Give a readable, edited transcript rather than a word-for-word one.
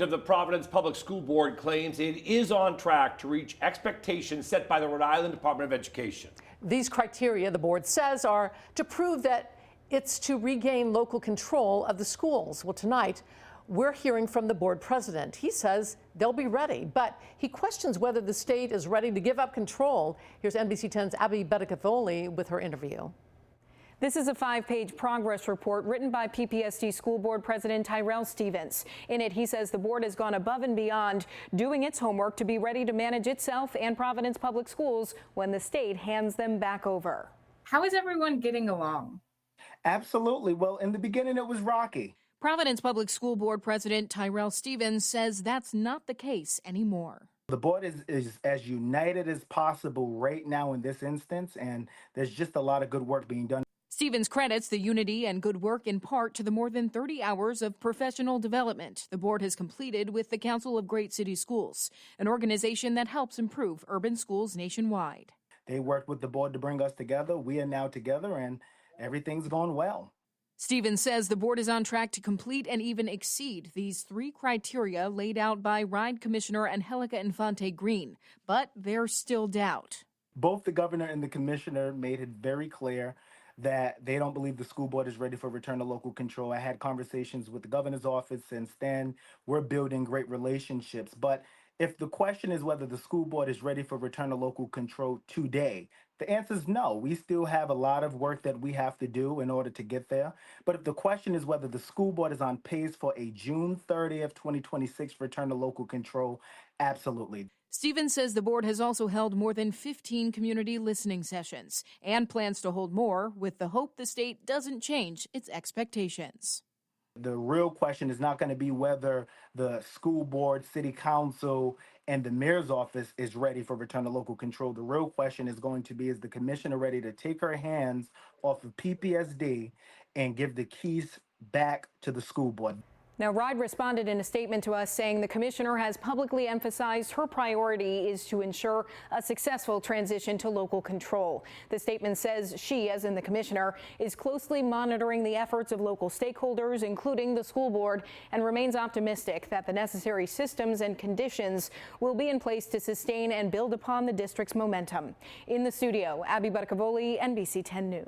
Of the Providence Public School Board claims it is on track to reach expectations set by the Rhode Island Department of Education. These criteria, the board says, are to prove that it's to regain local control of the schools. Well, tonight, we're hearing from the board president. He says they'll be ready, but he questions whether the state is ready to give up control. Here's NBC 10's Abby Bedickatholi with her interview. This is a 5-page progress report written by PPSD School Board President Tyrell Stevens. In it, he says the board has gone above and beyond doing its homework to be ready to manage itself and Providence Public Schools when the state hands them back over. How is everyone getting along? Absolutely. Well, in the beginning, it was rocky. Providence Public School Board President Tyrell Stevens says that's not the case anymore. The board is as united as possible right now in this instance, and there's just a lot of good work being done. Stevens credits the unity and good work in part to the more than 30 hours of professional development the board has completed with the Council of Great City Schools, an organization that helps improve urban schools nationwide. They worked with the board to bring us together. We are now together, and everything's going well. Stevens says the board is on track to complete and even exceed these 3 criteria laid out by RIDE Commissioner Angelica Infante Green, but there's still doubt. Both the governor and the commissioner made it very clear that they don't believe the school board is ready for return to local control. I had conversations with the governor's office since then. We're building great relationships. But if the question is whether the school board is ready for return to local control today, the answer is no. We still have a lot of work that we have to do in order to get there. But if the question is whether the school board is on pace for a June 30th, 2026 return to local control, absolutely. Stevens says the board has also held more than 15 community listening sessions and plans to hold more with the hope the state doesn't change its expectations. The real question is not going to be whether the school board, city council, and the mayor's office is ready for return to local control. The real question is going to be, is the commissioner ready to take her hands off of PPSD and give the keys back to the school board? Now, RIDE responded in a statement to us saying the commissioner has publicly emphasized her priority is to ensure a successful transition to local control. The statement says she, as in the commissioner, is closely monitoring the efforts of local stakeholders, including the school board, and remains optimistic that the necessary systems and conditions will be in place to sustain and build upon the district's momentum. In the studio, Abby Bedickatholi, NBC 10 News.